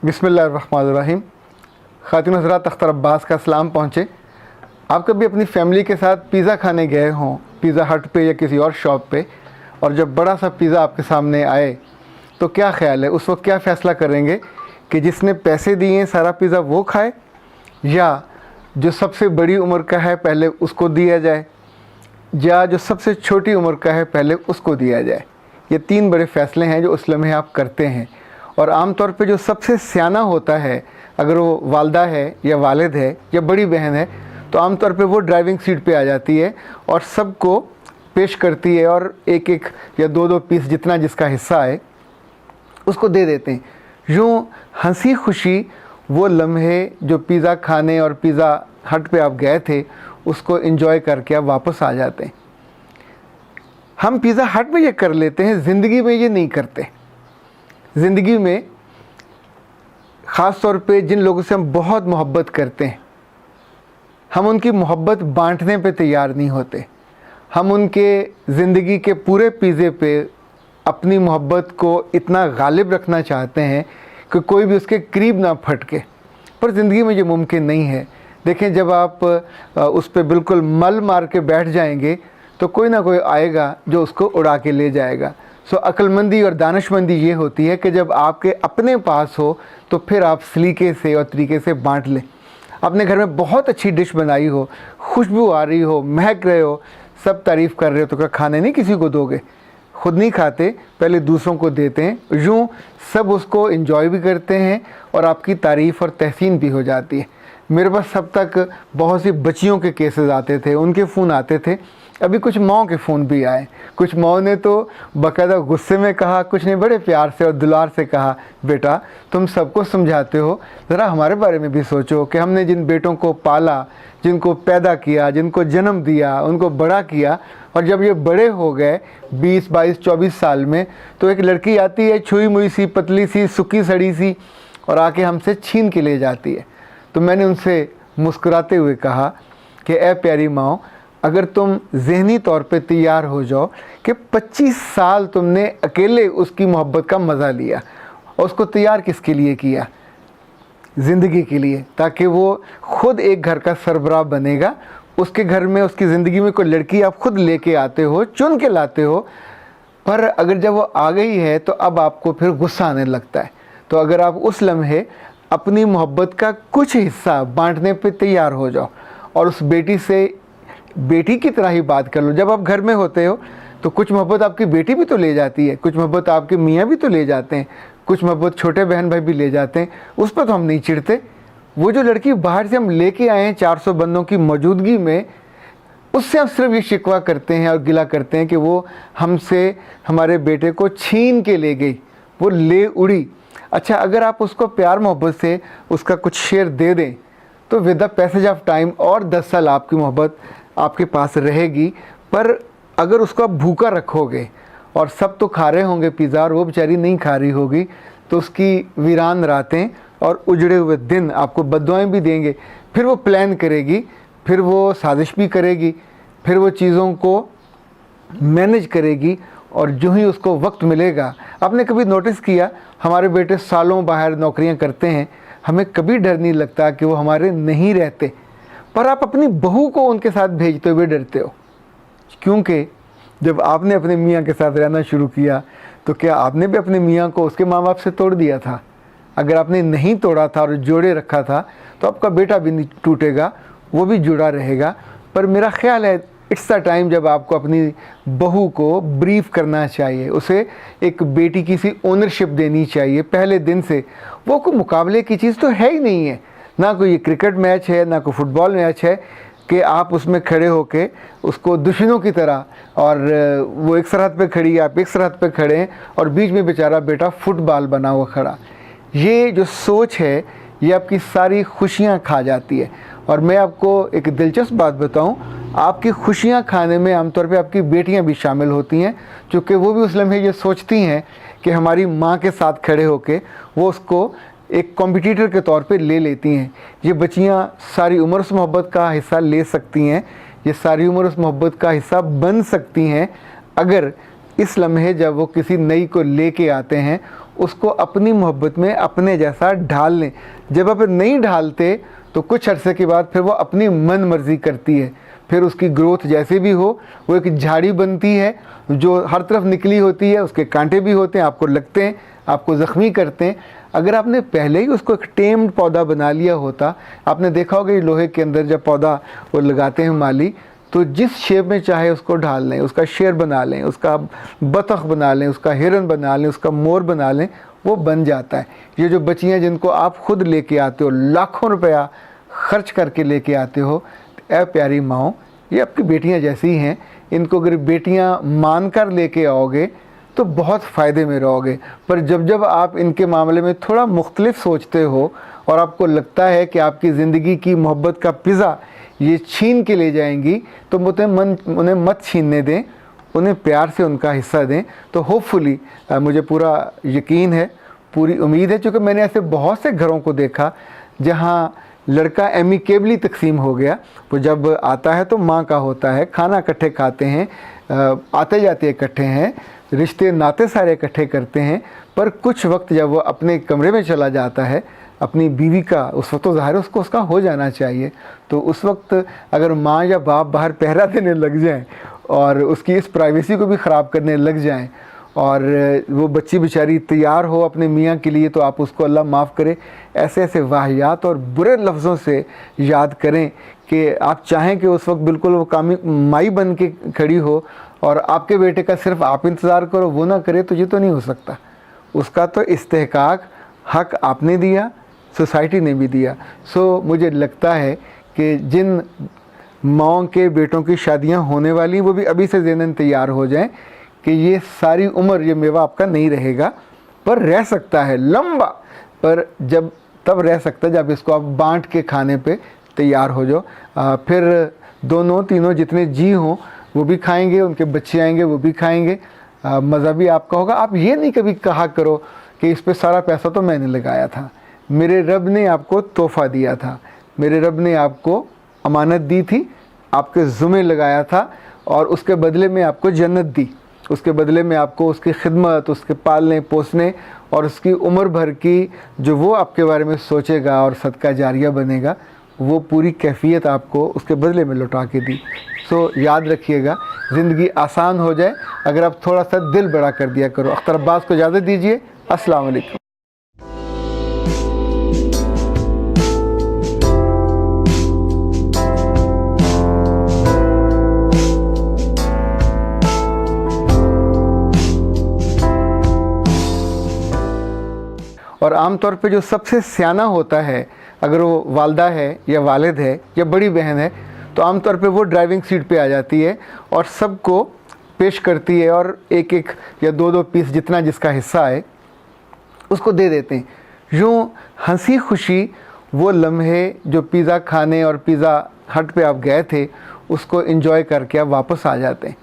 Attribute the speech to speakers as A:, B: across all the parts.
A: बिस्मिल्लाहिर्रहमानिर्रहीम। ख़ातिन हज़रात, अख्तर अब्बास का सलाम पहुँचे। आप कभी अपनी फ़ैमिली के साथ पिज़्ज़ा खाने गए हों, पिज़्ज़ा हट पे या किसी और शॉप पे, और जब बड़ा सा पिज़्ज़ा आपके सामने आए तो क्या ख़्याल है, उस वक्त क्या फ़ैसला करेंगे कि जिसने पैसे दिए सारा पिज़्ज़ा वो खाए, या जो सबसे बड़ी उम्र का है पहले उसको दिया जाए, या जो सबसे छोटी उम्र का है पहले उसको दिया जाए। ये 3 बड़े फ़ैसले हैं जो उस लम्हे आप करते हैं। और आम तौर पे जो सबसे सियाना होता है, अगर वो वालदा है या वालिद है या बड़ी बहन है, तो आम तौर पे वो ड्राइविंग सीट पे आ जाती है और सबको पेश करती है और एक एक या 2-2 पीस जितना जिसका हिस्सा है उसको दे देते हैं। यूँ हंसी खुशी वो लम्हे जो पिज़्ज़ा खाने और पिज़्ज़ा हट पे आप गए थे उसको एंजॉय करके आप वापस आ जाते हैं। हम पिज़्ज़ा हट में ये कर लेते हैं, ज़िंदगी में ये नहीं करते। ज़िंदगी में ख़ास तौर पे जिन लोगों से हम बहुत मोहब्बत करते हैं, हम उनकी मोहब्बत बांटने पे तैयार नहीं होते। हम उनके ज़िंदगी के पूरे पिज़्ज़े पे अपनी मोहब्बत को इतना गालिब रखना चाहते हैं कि कोई भी उसके करीब ना फटके, पर ज़िंदगी में ये मुमकिन नहीं है। देखें, जब आप उस पर बिल्कुल मल मार के बैठ जाएंगे तो कोई ना कोई आएगा जो उसको उड़ा के ले जाएगा। सो अक्लमंदी और दानिशमंदी ये होती है कि जब आपके अपने पास हो तो फिर आप सलीके से और तरीके से बांट लें। अपने घर में बहुत अच्छी डिश बनाई हो, खुशबू आ रही हो, महक रहे हो, सब तारीफ़ कर रहे हो, तो क्या खाने नहीं किसी को दोगे? खुद नहीं खाते, पहले दूसरों को देते हैं। यूँ सब उसको एंजॉय भी करते हैं और आपकी तारीफ़ और तहसीन भी हो जाती है। मेरे पास सब तक बहुत सी बच्चियों के केसेस आते थे, उनके फ़ोन आते थे। अभी कुछ माओ के फ़ोन भी आए। कुछ माओ ने तो बाकायदा गुस्से में कहा, कुछ ने बड़े प्यार से और दुलार से कहा, बेटा तुम सबको समझाते हो, ज़रा हमारे बारे में भी सोचो कि हमने जिन बेटों को पाला, जिनको पैदा किया, जिनको जन्म दिया, उनको बड़ा किया, और जब ये बड़े हो गए 20, 22, 24 साल में, तो एक लड़की आती है छुई मुई सी, पतली सी, सूखी सड़ी सी, और आके हमसे छीन के ले जाती है। तो मैंने उनसे मुस्कुराते हुए कहा कि ए प्यारी माओ, अगर तुम ज़हनी तौर पे तैयार हो जाओ कि 25 साल तुमने अकेले उसकी मोहब्बत का मज़ा लिया, और उसको तैयार किसके लिए किया? ज़िंदगी के लिए, ताकि वो ख़ुद एक घर का सरबराह बनेगा। उसके घर में, उसकी ज़िंदगी में कोई लड़की आप ख़ुद लेके आते हो, चुन के लाते हो, पर अगर जब वो आ गई है तो अब आपको फिर गुस्सा आने लगता है। तो अगर आप उस लम्हे अपनी मोहब्बत का कुछ हिस्सा बांटने पे तैयार हो जाओ और उस बेटी से बेटी की तरह ही बात कर लो। जब आप घर में होते हो तो कुछ मोहब्बत आपकी बेटी भी तो ले जाती है, कुछ मोहब्बत आपके मियाँ भी तो ले जाते हैं, कुछ मोहब्बत छोटे बहन भाई भी ले जाते हैं। उस पर तो हम नहीं चिढ़ते। वो जो लड़की बाहर से हम लेके आए हैं 400 बंदों की मौजूदगी में, उससे हम सिर्फ ये शिकवा करते हैं और गिला करते हैं कि वो हमसे हमारे बेटे को छीन के ले गई, वो ले उड़ी। अच्छा, अगर आप उसको प्यार मोहब्बत से उसका कुछ शेयर दे दें तो with the passage of time और 10 साल आपकी मोहब्बत आपके पास रहेगी। पर अगर उसको आप भूखा रखोगे और सब तो खा रहे होंगे पिज़्ज़ा और वो बेचारी नहीं खा रही होगी, तो उसकी वीरान रातें और उजड़े हुए दिन आपको बद्दुआएं भी देंगे। फिर वो प्लान करेगी, फिर वो साजिश भी करेगी, फिर वो चीज़ों को मैनेज करेगी, और जो ही उसको वक्त मिलेगा। आपने कभी नोटिस किया, हमारे बेटे सालों बाहर नौकरियां करते हैं, हमें कभी डर नहीं लगता कि वो हमारे नहीं रहते, पर आप अपनी बहू को उनके साथ भेजते हुए डरते हो। क्योंकि जब आपने अपने मियाँ के साथ रहना शुरू किया तो क्या आपने भी अपने मियाँ को उसके माँ बाप से तोड़ दिया था? अगर आपने नहीं तोड़ा था और जोड़े रखा था तो आपका बेटा भी नहीं टूटेगा, वो भी जुड़ा रहेगा। पर मेरा ख्याल है इट्स द टाइम जब आपको अपनी बहू को ब्रीफ करना चाहिए, उसे एक बेटी की सी ओनरशिप देनी चाहिए पहले दिन से। वो कोई मुकाबले की चीज़ तो है ही नहीं है, ना कोई क्रिकेट मैच है, ना कोई फुटबॉल मैच है कि आप उसमें खड़े होके उसको दुश्मनों की तरह, और वो एक सरहद पे खड़ी, आप एक सरहद पे खड़े हैं और बीच में बेचारा बेटा फुटबॉल बना हुआ खड़ा। ये जो सोच है ये आपकी सारी खुशियाँ खा जाती है। और मैं आपको एक दिलचस्प बात बताऊं, आपकी खुशियाँ खाने में आमतौर पे आपकी बेटियां भी शामिल होती हैं, क्योंकि वो भी उस लम्हे ये सोचती हैं कि हमारी माँ के साथ खड़े होके वो उसको एक कॉम्पिटिटर के तौर पे ले लेती हैं। ये बच्चियाँ सारी उम्र उस मोहब्बत का हिस्सा ले सकती हैं, ये सारी उम्र उस मोहब्बत का हिस्सा बन सकती हैं, अगर इस लम्हे जब वो किसी नई को लेके आते हैं उसको अपनी मोहब्बत में अपने जैसा ढाल लें। जब आप नहीं ढालते तो कुछ अरसे के बाद फिर वो अपनी मन मर्जी करती है, फिर उसकी ग्रोथ जैसे भी हो वो एक झाड़ी बनती है जो हर तरफ निकली होती है, उसके कांटे भी होते हैं, आपको लगते हैं, आपको ज़ख्मी करते हैं। अगर आपने पहले ही उसको एक टेम्ड पौधा बना लिया होता, आपने देखा होगा ये लोहे के अंदर जब पौधा वो लगाते हैं माली, तो जिस शेप में चाहे उसको ढाल लें, उसका शेर बना लें, उसका बतख बना लें, उसका हिरन बना लें, उसका मोर बना लें, वो बन जाता है। ये जो बच्चियाँ जिनको आप खुद लेके आते हो, लाखों रुपया खर्च करके लेके आते हो, ऐ प्यारी माओ, ये आपकी बेटियाँ जैसी हैं। इनको अगर बेटियाँ मान कर लेके आओगे तो बहुत फ़ायदे में रहोगे। पर जब जब आप इनके मामले में थोड़ा मुख्तलिफ सोचते हो और आपको लगता है कि आपकी ज़िंदगी की मोहब्बत का पिज़्ज़ा ये छीन के ले जाएंगी, तो उन्हें मत छीनने दें, उन्हें प्यार से उनका हिस्सा दें। तो होपफुली मुझे पूरा यकीन है, पूरी उम्मीद है, क्योंकि मैंने ऐसे बहुत से घरों को देखा जहाँ लड़का एमिकेबली तकसीम हो गया। वो जब आता है तो माँ का होता है, खाना इकट्ठे खाते हैं, आते जाते इकट्ठे हैं, रिश्ते नाते सारे इकट्ठे करते हैं। पर कुछ वक्त जब वो अपने कमरे में चला जाता है अपनी बीवी का, उस वक्त तो ज़ाहिर है उसको उसका हो जाना चाहिए। तो उस वक्त अगर माँ या बाप बाहर पहरा देने लग जाएं और उसकी इस प्राइवेसी को भी ख़राब करने लग जाएं और वो बच्ची बेचारी तैयार हो अपने मियाँ के लिए, तो आप उसको अल्लाह माफ़ करे ऐसे ऐसे वाहियात और बुरे लफ्ज़ों से याद करें कि आप चाहें कि उस वक्त बिल्कुल वो कामी माई बन के खड़ी हो और आपके बेटे का सिर्फ आप इंतज़ार करो, वो ना करे, तो ये तो नहीं हो सकता। उसका तो इस्तेहकाक हक आपने दिया, सोसाइटी ने भी दिया। सो मुझे लगता है कि जिन माओं के बेटों की शादियां होने वाली, वो भी अभी से ज़हनन तैयार हो जाएं कि ये सारी उम्र ये मेवा आपका नहीं रहेगा, पर रह सकता है लंबा, पर जब तब रह सकता है जब इसको आप बांट के खाने पे तैयार हो जाओ। फिर दोनों तीनों जितने जी हों वो भी खाएंगे, उनके बच्चे आएंगे वो भी खाएंगे, मज़ा भी आपका होगा। आप ये नहीं कभी कहा करो कि इस पे सारा पैसा तो मैंने लगाया था, मेरे रब ने आपको तोहफ़ा दिया था, मेरे रब ने आपको अमानत दी थी, आपके ज़ुम्मे लगाया था और उसके बदले में आपको जन्नत दी, उसके बदले में आपको उसकी खिदमत, उसके पालने पोसने और उसकी उम्र भर की जो वो आपके बारे में सोचेगा और सदका जारिया बनेगा, वो पूरी कैफियत आपको उसके बदले में लौटा के दी। सो याद रखिएगा, ज़िंदगी आसान हो जाए अगर आप थोड़ा सा दिल बड़ा कर दिया करो। अख्तर अब्बास को इजाज़त दीजिए। अस्सलाम वालेकुम। और आम तौर पे जो सबसे सियाना होता है, अगर वो वालदा है या वालिद है या बड़ी बहन है, तो आम तौर पे वो ड्राइविंग सीट पे आ जाती है और सबको पेश करती है और एक एक या दो दो पीस जितना जिसका हिस्सा है उसको दे देते हैं। यूँ हंसी खुशी वो लम्हे जो पिज़्ज़ा खाने और पिज़्ज़ा हट पे आप गए थे उसको एंजॉय करके आप वापस आ जाते हैं।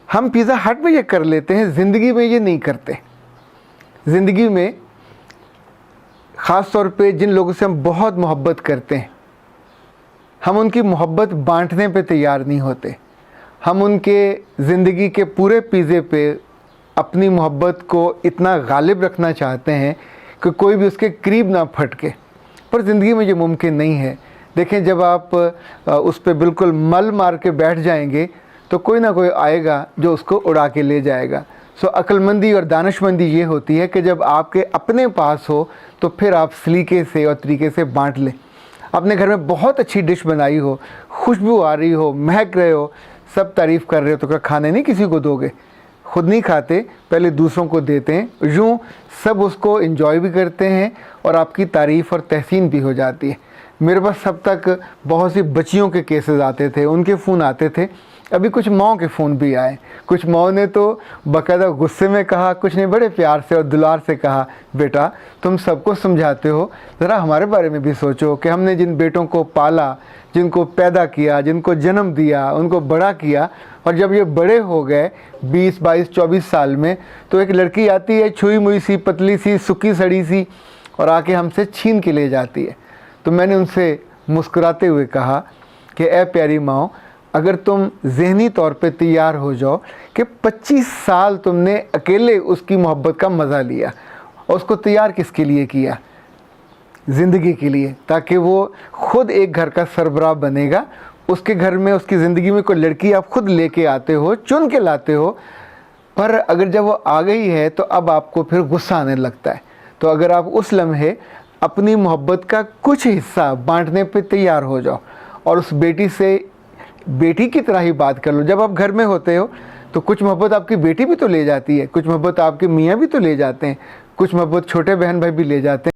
A: हम पिज़्ज़ा हट में ये कर लेते हैं, ज़िंदगी में ये नहीं करते। ज़िंदगी में ख़ास तौर पे जिन लोगों से हम बहुत मोहब्बत करते हैं, हम उनकी मोहब्बत बांटने पे तैयार नहीं होते। हम उनके ज़िंदगी के पूरे पिज़्ज़े पे अपनी मोहब्बत को इतना गालिब रखना चाहते हैं कि कोई भी उसके करीब ना फटके, पर ज़िंदगी में ये मुमकिन नहीं है। देखें, जब आप उस पर बिल्कुल मल मार के बैठ जाएंगे तो कोई ना कोई आएगा जो उसको उड़ा के ले जाएगा। सो अक्लमंदी और दानिशमंदी ये होती है कि जब आपके अपने पास हो तो फिर आप सलीके से और तरीके से बांट लें। अपने घर में बहुत अच्छी डिश बनाई हो, खुशबू आ रही हो, महक रहे हो, सब तारीफ़ कर रहे हो, तो क्या खाने नहीं किसी को दोगे? खुद नहीं खाते, पहले दूसरों को देते हैं। यूँ सब उसको एंजॉय भी करते हैं और आपकी तारीफ़ और तहसीन भी हो जाती है। मेरे पास सब तक बहुत सी बच्चियों के केसेस आते थे, उनके फ़ोन आते थे, अभी कुछ माओ के फ़ोन भी आए। कुछ माओ ने तो बाकायदा गुस्से में कहा, कुछ ने बड़े प्यार से और दुलार से कहा, बेटा तुम सबको समझाते हो, ज़रा हमारे बारे में भी सोचो कि हमने जिन बेटों को पाला, जिनको पैदा किया, जिनको जन्म दिया, उनको बड़ा किया, और जब ये बड़े हो गए 20, 22, 24 साल में, तो एक लड़की आती है छुई मुई सी, पतली सी, सुखी सड़ी सी, और आके हमसे छीन के ले जाती है। तो मैंने उनसे मुस्कुराते हुए कहा कि ए प्यारी माओ, अगर तुम ज़हनी तौर पे तैयार हो जाओ कि 25 साल तुमने अकेले उसकी मोहब्बत का मज़ा लिया, और उसको तैयार किसके लिए किया? ज़िंदगी के लिए, ताकि वो ख़ुद एक घर का सरबराह बनेगा। उसके घर में, उसकी ज़िंदगी में कोई लड़की आप ख़ुद लेके आते हो, चुन के लाते हो, पर अगर जब वो आ गई है तो अब आपको फिर गुस्सा आने लगता है। तो अगर आप उस लम्हे अपनी मोहब्बत का कुछ हिस्सा बांटने पे तैयार हो जाओ और उस बेटी से बेटी की तरह ही बात कर लो। जब आप घर में होते हो तो कुछ मोहब्बत आपकी बेटी भी तो ले जाती है, कुछ मोहब्बत आपके मियाँ भी तो ले जाते हैं, कुछ मोहब्बत छोटे बहन भाई भी ले जाते हैं।